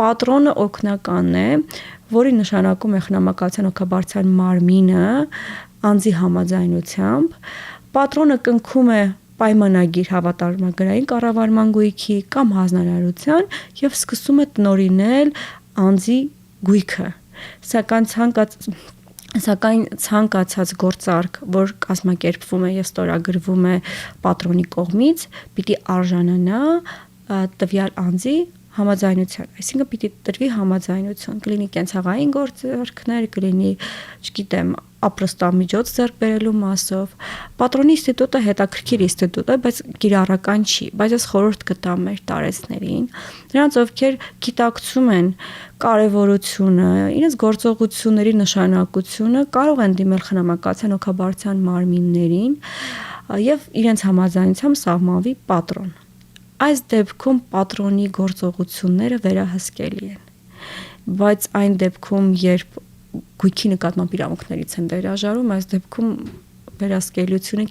պատրոնը օգնական է, որի նշանակում է խնամակալության հոգաբարձության մարմինը անձի համաձայնությամբ, պատրոնը կնքում է պայմանագիր հավատարմագրային կառավարման գույքի կամ հանձնարարության եւ սկսում է տնօրինել անձի գույքը, սակայն ցանկացած գործարք, որ կազմակերպվում է եւ ստորագրվում է պատրոնի կողմից, պիտի արժանանա տվյալ անձի համաձայնության, այսինքն պիտի տրվի համաձայնություն, կլինի կենցաղային գործարքներ, կլինի, չգիտեմ, ապրոստամիջոց ձեռք բերելու մասով։ Պատրոնի ինստիտուտը հետաքրքիր ինստիտուտ է, բայց կիրառական չի, բայց ես խորհուրդ կտամ մեր տարեցներին, նրանց ովքեր գիտակցում են կարևորությունը, իրենց գործողությունների նշանակությունը, կարող են դիմել խնամակալության հոգաբարձության մարմիններին եւ իրենց համաձայնությամբ սահմանվի պատրոն։ Այս դեպքում պատրոնի գործողությունները վերահսկելի են, բայց այն դեպքում, երբ գույքի նկատմամբ իրավունքներից են վերաժարում, այս դեպքում վերահսկելիությունը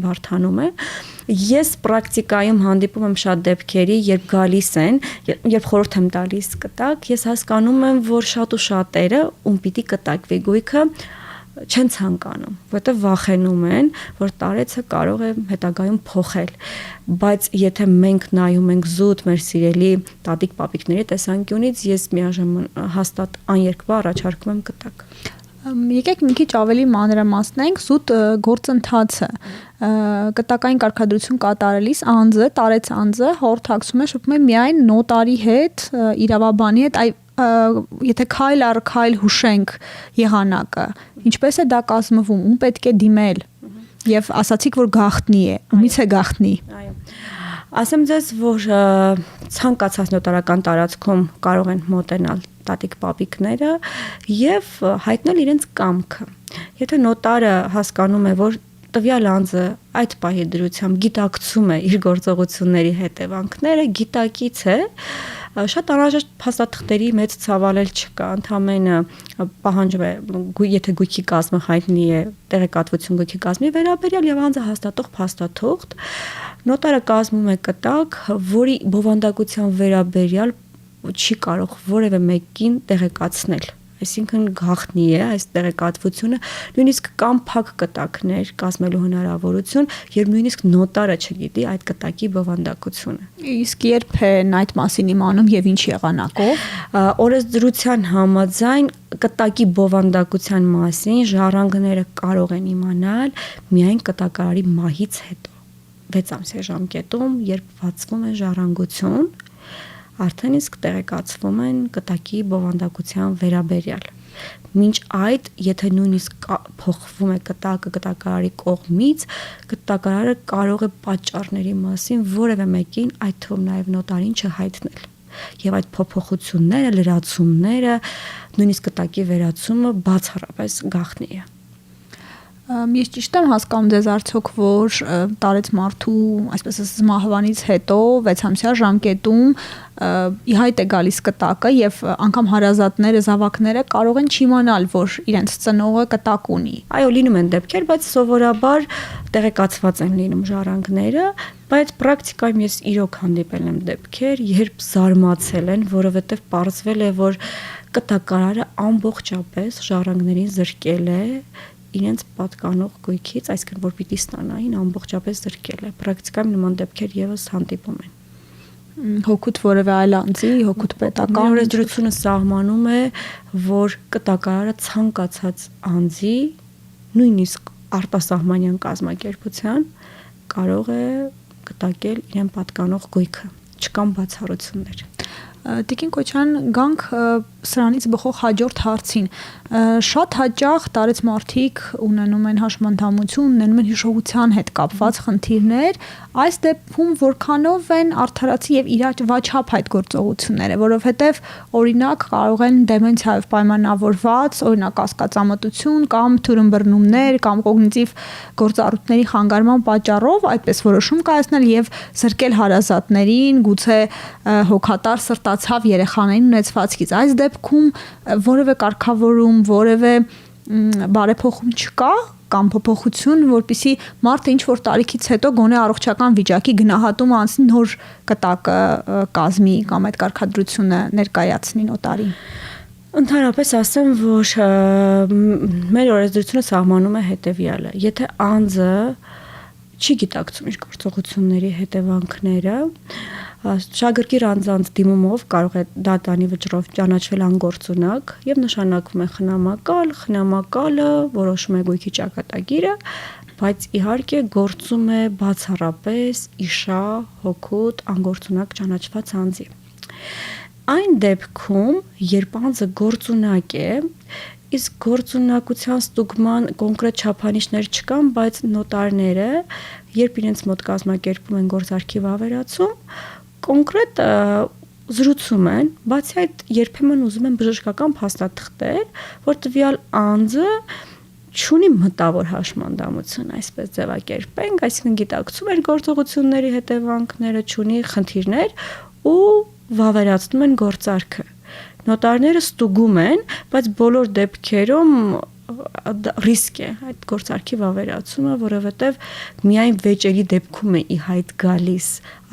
բարդանում է։ Ես պրակտիկայում հանդիպում եմ շատ դեպքերի, երբ գալիս են, երբ խորհուրդ եմ տալիս կտակ, ես հասկանում եմ, որ շատ ու շատերը, ում պիտի կտակվի գույքը, չեն ցանկանում, որովհետև վախենում են, որ տարեցը կարող է հետագայում փոխել, բայց եթե մենք նայում ենք զուտ մեր սիրելի տատիկ-պապիկների տեսանկյունից, ես միաժամանակ հաստատ աներկբա առաջարկում եմ կտակ։ Եկեք մի քիչ ավելի մանրամասնենք զուտ գործընթացը։ Կտակային կարգադրություն կատարելիս անձը, տարեց անձը հաղորդակցում է, շփվում է միայն նոտարի հետ, իրավաբանի հետ, եթե քայլ առ քայլ հուշենք եղանակը, ինչպես է դա կազմվում, ում պետք է դիմել, եւ ասացիք, որ գաղտնի է, ումից է գաղտնի։ Այո։ Ասեմ ձեզ, որ ցանկացած նոտարական տարածքում կարող են մոտենալ տատիկ-պապիկները եւ հայտնել իրենց կամքը։ Եթե նոտարը հասկանում է, որ տվյալ անձը այդ պահի դրությամբ գիտակցում է իր գործողությունների հետևանքները, գիտակից է, շատ անհրաժեշտ փաստաթղթերի մեծ ցավալել չկա, ընդամենը պահանջում է, եթե գույքի կազմը հայտնի է, տեղեկատվություն գույքի կազմի վերաբերյալ եւ անձը հաստատող փաստաթուղթ, նոտարը կազմում է կտակ, որի բովանդակության վերաբերյալ չի կարող որևէ մեկին տեղեկացնել, այսինքն գաղտնի է այս տեղեկատվությունը, նույնիսկ կամ փակ կտակներ կազմելու հնարավորություն, երբ նույնիսկ նոտարը չգիտի այդ կտակի բովանդակությունը։ Իսկ երբ են այդ մասին իմանում եւ ինչ եղանակով։ Օրենսդրության համաձայն կտակի բովանդակության մասին ժառանգները կարող են իմանալ միայն կտակարարի մահից հետո 6 ամսյա ժամկետում, երբ բացվում է ժառանգություն, արդեն իսկ տեղեկացվում են կտակի բովանդակության վերաբերյալ։ Մինչ այդ, եթե նույնիսկ փոխվում է կտակը կտակարարի կողմից, կտակարարը կարող է պատճառների մասին որևէ մեկին, այդ թվում նաև նոտարին չհայտնել։ Եվ այդ փոփոխությունները, լրացումները, նույնիսկ կտակի վերացումը բացառապես գաղտնի է։ Ես ճիշտ եմ հասկանում ձեզ արդյոք, որ տարեց մարդու, այսպես ասած, մահվանից հետո 6 ամսյա ժամկետում ի հայտ է գալիս կտակը եւ անգամ հարազատները, զավակները կարող են չիմանալ, որ իրենց ծնողը կտակ ունի։ Այո, լինում են դեպքեր, բայց սովորաբար տեղեկացված են լինում ժառանգները, բայց պրակտիկայում ես իրոք հանդիպել եմ դեպքեր, երբ զարմացել են, որովհետեւ պարզվել է, որ կտակարարը ամբողջապես ժառանգներին զրկել է իրենց պատկանող գույքից, այսինքն որ պիտի ստանային ամբողջապես զրկել է։ Պրակտիկայում նման դեպքեր եւս հանդիպում են։ Հոգուտ որևէ այլ անձի, հոգուտ պետական օրենսդրությունը սահմանում է, որ կտակարարը ցանկացած անձի, նույնիսկ արտասահմանյան կազմակերպության կարող է կտակել իրեն պատկանող գույքը, չկան բացառություններ։ Տիկին Քոչարյան, գանք սրանից բխող հաջորդ հարցին։ Շատ հաճախ տարեց մարդիկ ունենում են հաշմանդամություն, ունենում են հիշողության հետ կապված խնդիրներ, այս դեպքում որքանով են արդարացի եւ իրավաչափ այդ գործողությունները, որովհետեւ օրինակ կարող են դեմենցիայով պայմանավորված, օրինակ կասկածամտություն կամ թյուրըմբռնումներ կամ կոգնիտիվ գործառույթների խանգարման պատճառով այդպես որոշում կայացնել եւ զրկել հարազատներին, գուցե հոգատար սրտացավ երեխաներին ունեցվածքից։ Այս դեպքում որևէ կարգավորում, որևէ բարեփոխում չկա, կամ փոփոխություն, որպեսզի մարդը ինչ որ տարիքից հետո գոնե առողջական վիճակի գնահատումը անցնի նոր կտակը կազմի կամ այդ կարգադրությունը ներկայացնի նոտարին։ Ընդհանրապես ասեմ, որ մեր օրենսդրությունը սահմանում է հետևյալը. եթե անձը չի գիտակցում իր գործողությունների հետևանքները, շագրգիռ անձանց դիմումով կարող է դատանի վճռով ճանաչվել անգործունակ եւ նշանակվում է խնամակալ, խնամակալը որոշում է գույքի ճակատագիրը, բայց իհարկե գործում է բացառապես իշա, հոգուտ, անգործունակ ճանաչված անձի։ Այն դեպքում, երբ անձը գործունակ է, իսկ գործունակության ստուգման կոնկրետ չափանիշներ չկան, բայց նոտարները, երբ իրենց մոտ կազմակերպում են գործարքի վավերացում, կոնկրետ զրուցում են, բացի այդ երբեմն ուզում են բժշկական փաստաթղթեր, որ տվյալ անձը չունի մտավոր հաշմանդամություն, այսպես ձևակերպենք, այսինքն գիտակցում էր գործողությունների հետևանքները, չունի խնդիրներ ու վավերացնում են գործարքը։ Նոտարները ստուգում են, բայց բոլոր դեպքերում ռիսկ է այդ գործարքի վավերացումը, որովհետև միայն վեճերի դեպքում է ի հայտ գալիս,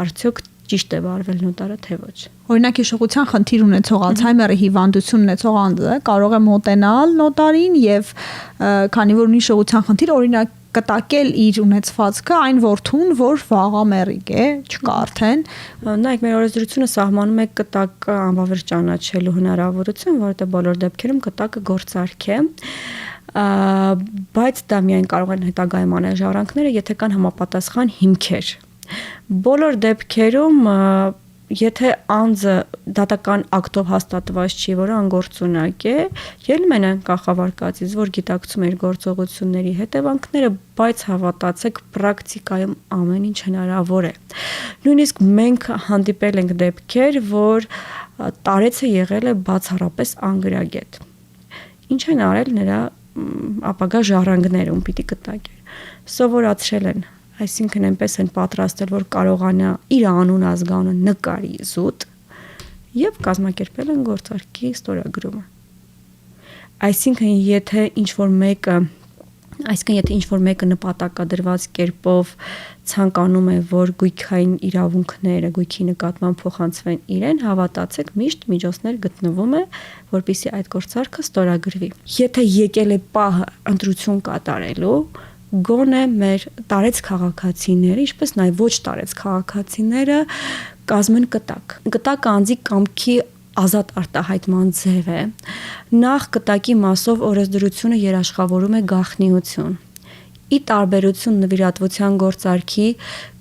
արդյոք ճիշտ է վարվել նոտարը թե ոչ։ Օրինակ հիշողության խնդիր ունեցող Ալցհեյմերի հիվանդություն ունեցող անձը կարող է մոտենալ նոտարին եւ քանի որ ունի հիշողության խնդիր, օրինակ կտակել իր ունեցվածքը այն որդուն, որ վաղ ամերիկ է, չկա արդեն։ Նայեք, մեր օրենսդրությունը սահմանում է կտակը անվավեր ճանաչելու հնարավորություն, որովհետև բոլոր դեպքերում կտակը գործարք է, բայց դա միայն կարող են հետագայում անել ժառանգները, եթե կան համապատասխան հիմքեր։ Բոլոր դեպքերում եթե անձը դատական ակտով հաստատված չի, որը անգործունակ է, ելնում են կախավարկածից, որ գիտակցում է իր գործողությունների հետևանքները, բայց հավատացեք, պրակտիկայում ամեն ինչ հնարավոր է։ Նույնիսկ մենք հանդիպել ենք դեպքեր, որ տարեցը եղել է բացառապես անգրագետ։ Ինչ են արել նրա ապագա ժառանգները, ում պիտի կտակեր։ Սովորացրել են, այսինքն այնպես են պատրաստել, որ կարողանա իր անուն ազգանունը նկարի զուտ եւ կազմակերպել են գործարքի ստորագրումը։ Այսինքն եթե ինչ-որ մեկը նպատակադրված կերպով ցանկանում է, որ գույքային իրավունքները գույքի նկատմամբ փոխանցվեն իրեն, հավատացեք, միշտ միջոցներ գտնվում է, որպեսզի այդ գործարքը ստորագրվի։ Եթե եկել է պահը ընտրություն կատարելու, գոնե մեր տարեց քաղաքացիները, ինչպես նաև ոչ տարեց քաղաքացիները կազմեն կտակ։ Կտակը անձի կամքի ազատ արտահայտման ձև է։ Նախ կտակի մասով օրենսդրությունը երաշխավորում է գաղտնիություն։ Ի տարբերություն նվիրատվության գործարքի,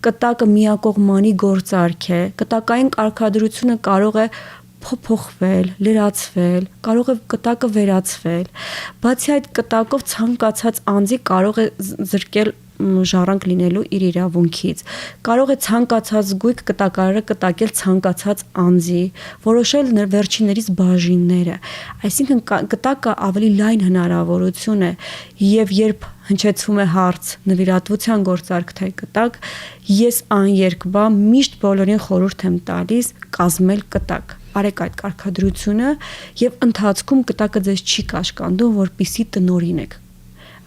կտակը միակողմանի գործարք է։ Կտակային կարգադրությունը կարող է փոփոխվել, լրացվել, կարող է կտակը վերացվել։ Բացի այդ կտակով ցանկացած անձի կարող է զրկել ժառանգ լինելու իր իրավունքից։ Կարող է ցանկացած գույք կտակարարը կտակել ցանկացած անձի, որոշել վերջիններից բաժինները։ Այսինքն կտակը ավելի լայն հնարավորություն է եւ երբ հնչեցվում է հարց նվիրատվության գործարք թե կտակ, ես աներկբա միշտ բոլորին խորհուրդ եմ տալիս կազմել կտակ։ Արեք այդ կարգադրությունը եւ ընթացքում կտակը ձեզ չի կաշկանդում, որպեսզի տնօրինեք։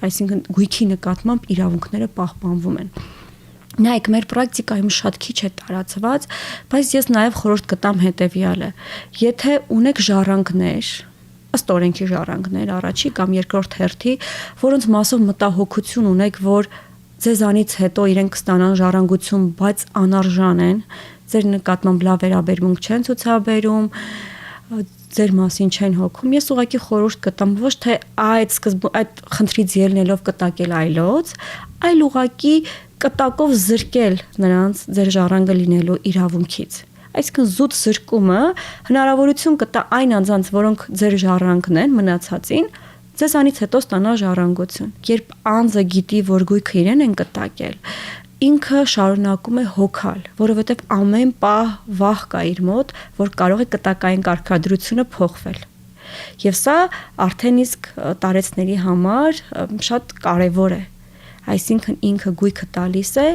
Այսինքն գույքի նկատմամբ իրավունքները պահպանվում են։ Նայեք, մեր պրակտիկայում շատ քիչ է տարածված, բայց ես նաև խորհուրդ կտամ հետևյալը. եթե ունեք ժառանգներ, ըստ օրենքի ժառանգներ, առաջի կամ երկրորդ հերթի, որոնց մասով մտահոգություն ունեք, որ ձեզանից հետո իրենք կստանան ժառանգություն, բայց անարժան են, ձեր նկատմամբ լավ վերաբերմունք չեն ցուցաբերում, ձեր մասին չեն հոգում, ես ուղղակի խորհուրդ կտամ ոչ թե այդ խնդրից ելնելով կտակել այլոց, այլ ուղղակի կտակով զրկել նրանց ձեր ժառանգը լինելու իրավունքից։ Այսինքն զուտ զրկումը հնարավորություն կտա այն անձանց, որոնք ձեր ժառանգն են, մնացածին, ձեզանից հետո ստանա ժառանգություն։ Երբ անձը գիտի, որ գույքը իրեն են կտակել, ինքը շարունակում է հոգալ, որովհետև ամեն պահ վախ կա իր մոտ, որ կարող է կտակային կարգադրությունը փոխվել։ Եվ սա արդեն իսկ տարեցների համար շատ կարևոր է։ Այսինքն ինքը գույքը տալիս է,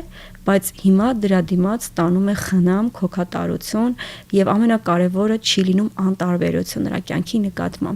բայց հիմա դրա դիմաց ստանում է խնամ, հոգատարություն եւ ամենակարևորը չի լինում անտարբերություն նրա կյանքի նկատմամբ։